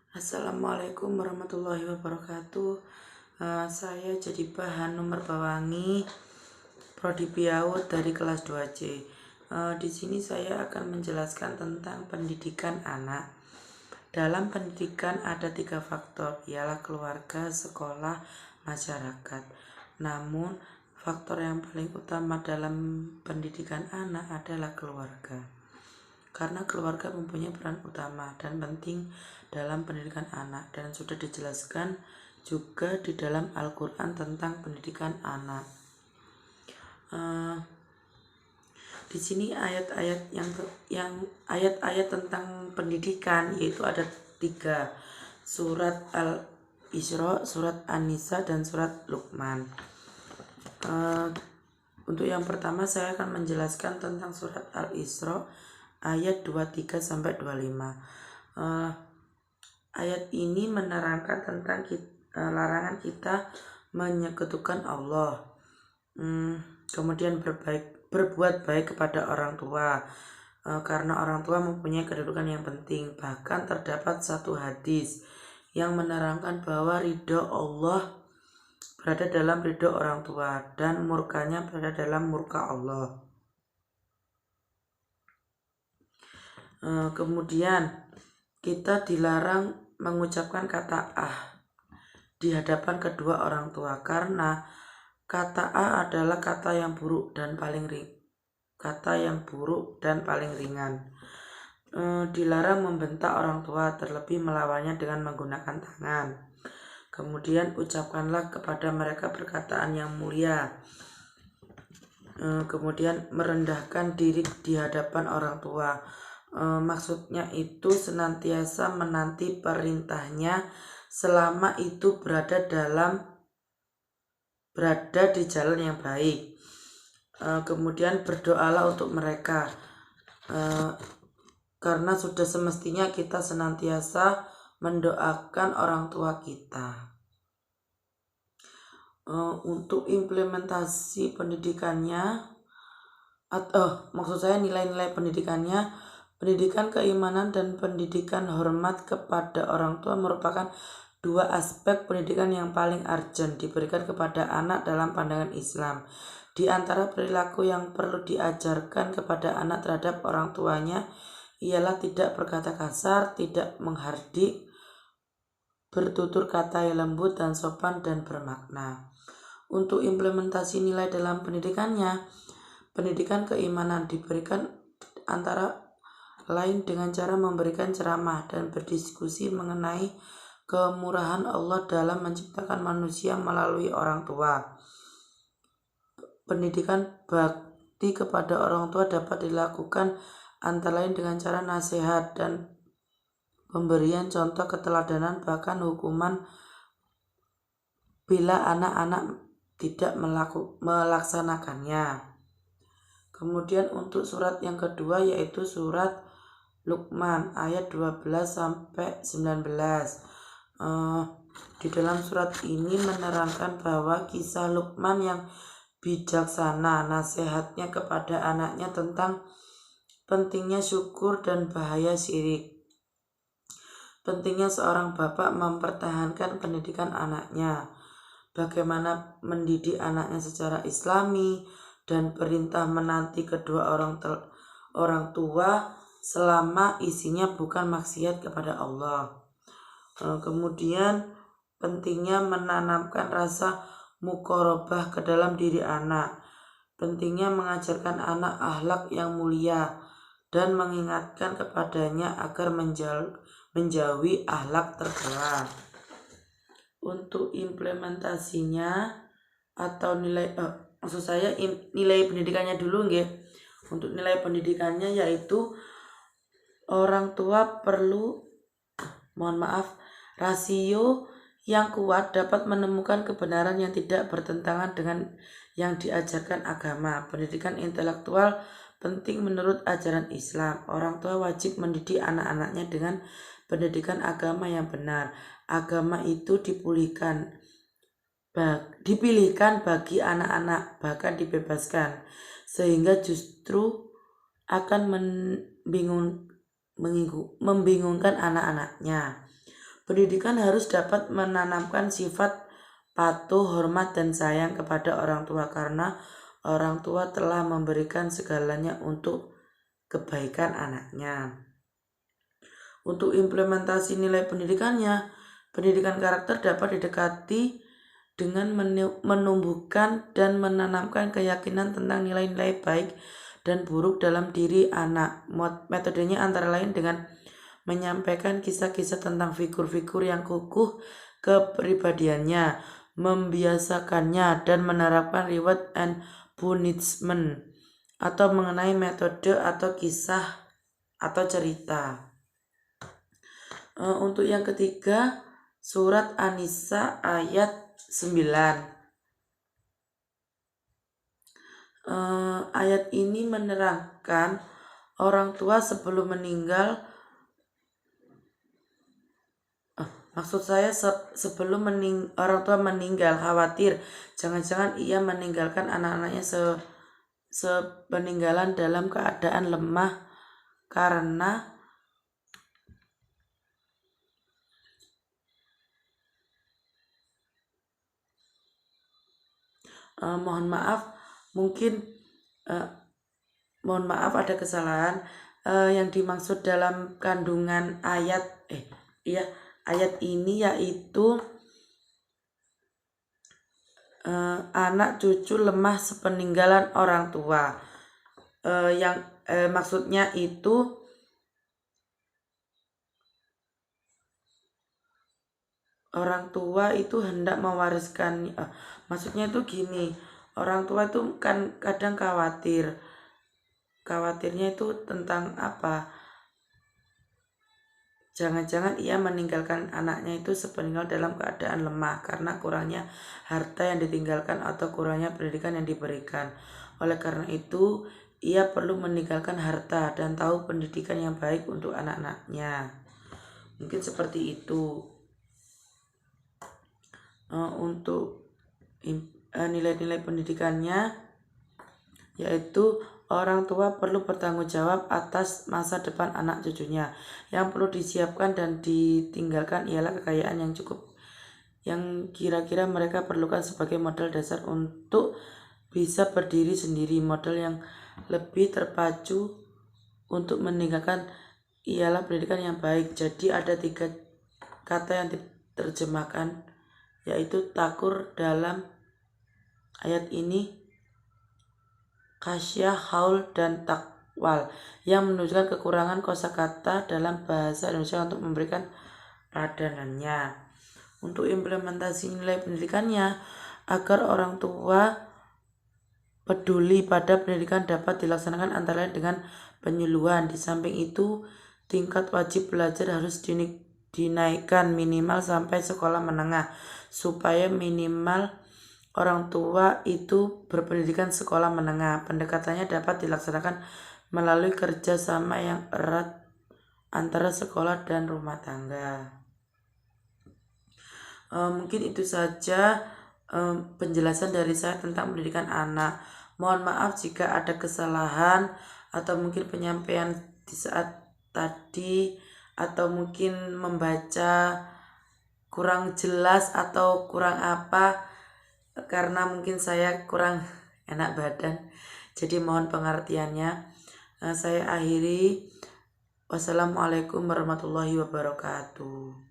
Assalamualaikum warahmatullahi wabarakatuh. Saya jadi bahan nomor bawangi Prodi PIAUD dari kelas 2C. Di sini saya akan menjelaskan tentang pendidikan anak. Dalam pendidikan ada 3 faktor, ialah keluarga, sekolah, masyarakat. Namun, faktor yang paling utama dalam pendidikan anak adalah keluarga. Karena keluarga mempunyai peran utama dan penting dalam pendidikan anak, dan sudah dijelaskan juga di dalam Al-Quran tentang pendidikan anak. Di sini ayat-ayat tentang pendidikan yaitu ada 3, surat Al-Isra, surat An-Nisa, dan surat Luqman. Untuk yang pertama saya akan menjelaskan tentang surat Al-Isra ayat 23-25. Ayat ini menerangkan tentang larangan kita menyekutukan Allah, kemudian berbuat baik kepada orang tua, karena orang tua mempunyai kedudukan yang penting. Bahkan terdapat satu hadis yang menerangkan bahwa ridho Allah berada dalam ridho orang tua dan murkanya berada dalam murka Allah. Kemudian kita dilarang mengucapkan kata di hadapan kedua orang tua, karena kata adalah kata yang buruk dan paling ringan. Dilarang membentak orang tua, terlebih melawannya dengan menggunakan tangan. Kemudian ucapkanlah kepada mereka perkataan yang mulia. Kemudian merendahkan diri di hadapan orang tua. Maksudnya itu senantiasa menanti perintahnya selama itu berada di jalan yang baik. Kemudian berdoalah untuk mereka, karena sudah semestinya kita senantiasa mendoakan orang tua kita. Untuk implementasi pendidikannya, nilai-nilai pendidikannya, pendidikan keimanan dan pendidikan hormat kepada orang tua merupakan 2 aspek pendidikan yang paling urgent diberikan kepada anak dalam pandangan Islam. Di antara perilaku yang perlu diajarkan kepada anak terhadap orang tuanya ialah tidak berkata kasar, tidak menghardik, bertutur kata yang lembut dan sopan dan bermakna. Untuk implementasi nilai dalam pendidikannya, pendidikan keimanan diberikan antara lain dengan cara memberikan ceramah dan berdiskusi mengenai kemurahan Allah dalam menciptakan manusia melalui orang tua. Pendidikan bakti kepada orang tua dapat dilakukan antara lain dengan cara nasihat dan pemberian contoh keteladanan, bahkan hukuman bila anak-anak tidak melaksanakannya. Kemudian untuk surat yang kedua yaitu surat Luqman ayat 12-19. Di dalam surat ini menerangkan bahwa kisah Luqman yang bijaksana, nasihatnya kepada anaknya tentang pentingnya syukur dan bahaya syirik. Pentingnya seorang bapak mempertahankan pendidikan anaknya, bagaimana mendidik anaknya secara islami, dan perintah menanti kedua orang tua selama isinya bukan maksiat kepada Allah. Kemudian pentingnya menanamkan rasa muqarabah ke dalam diri anak, pentingnya mengajarkan anak akhlak yang mulia dan mengingatkan kepadanya agar menjauhi akhlak tercela. Untuk implementasinya atau nilai pendidikannya dulu nggih. Untuk nilai pendidikannya yaitu orang tua perlu rasio yang kuat dapat menemukan kebenaran yang tidak bertentangan dengan yang diajarkan agama. Pendidikan intelektual penting menurut ajaran Islam. Orang tua wajib mendidik anak-anaknya dengan pendidikan agama yang benar. Agama itu dipilihkan bagi anak-anak, bahkan dibebaskan, sehingga justru akan membingungkan anak-anaknya. Pendidikan harus dapat menanamkan sifat patuh, hormat, dan sayang kepada orang tua karena orang tua telah memberikan segalanya untuk kebaikan anaknya. Untuk implementasi nilai pendidikannya, pendidikan karakter dapat didekati dengan menumbuhkan dan menanamkan keyakinan tentang nilai-nilai baik dan buruk dalam diri anak. Metodenya antara lain dengan menyampaikan kisah-kisah tentang figur-figur yang kukuh kepribadiannya, membiasakannya, dan menerapkan reward and punishment, atau mengenai metode atau kisah atau cerita. Untuk yang ketiga, surat An-Nisa ayat 9. Ayat ini menerangkan orang tua sebelum meninggal. Maksud saya sebelum orang tua meninggal, khawatir jangan-jangan ia meninggalkan anak-anaknya sepeninggalan dalam keadaan lemah karena mohon maaf ada kesalahan. Yang dimaksud dalam kandungan ayat ini yaitu anak cucu lemah sepeninggalan orang tua. Maksudnya itu orang tua itu hendak mewariskan, maksudnya itu gini, orang tua itu kan kadang khawatirnya itu tentang apa, jangan-jangan ia meninggalkan anaknya itu sepeninggal dalam keadaan lemah karena kurangnya harta yang ditinggalkan atau kurangnya pendidikan yang diberikan. Oleh karena itu ia perlu meninggalkan harta dan tahu pendidikan yang baik untuk anak-anaknya. Mungkin seperti itu. Untuk nilai-nilai pendidikannya yaitu orang tua perlu bertanggung jawab atas masa depan anak cucunya. Yang perlu disiapkan dan ditinggalkan ialah kekayaan yang cukup yang kira-kira mereka perlukan sebagai modal dasar untuk bisa berdiri sendiri. Modal yang lebih terpacu untuk meninggalkan ialah pendidikan yang baik. Jadi ada 3 kata yang diterjemahkan, yaitu takur dalam ayat ini, khasyah, haul, dan takwal, yang menunjukkan kekurangan kosakata dalam bahasa Indonesia untuk memberikan padanannya. Untuk implementasi nilai pendidikannya, agar orang tua peduli pada pendidikan dapat dilaksanakan antara lain dengan penyuluhan. Di samping itu, tingkat wajib belajar harus dinaikkan minimal sampai sekolah menengah supaya minimal orang tua itu berpendidikan sekolah menengah. Pendekatannya dapat dilaksanakan melalui kerjasama yang erat antara sekolah dan rumah tangga. Mungkin itu saja penjelasan dari saya tentang pendidikan anak. Mohon maaf jika ada kesalahan atau mungkin penyampaian di saat tadi atau mungkin membaca kurang jelas atau kurang apa, karena mungkin saya kurang enak badan, jadi mohon pengertiannya. Saya akhiri. Wassalamualaikum warahmatullahi wabarakatuh.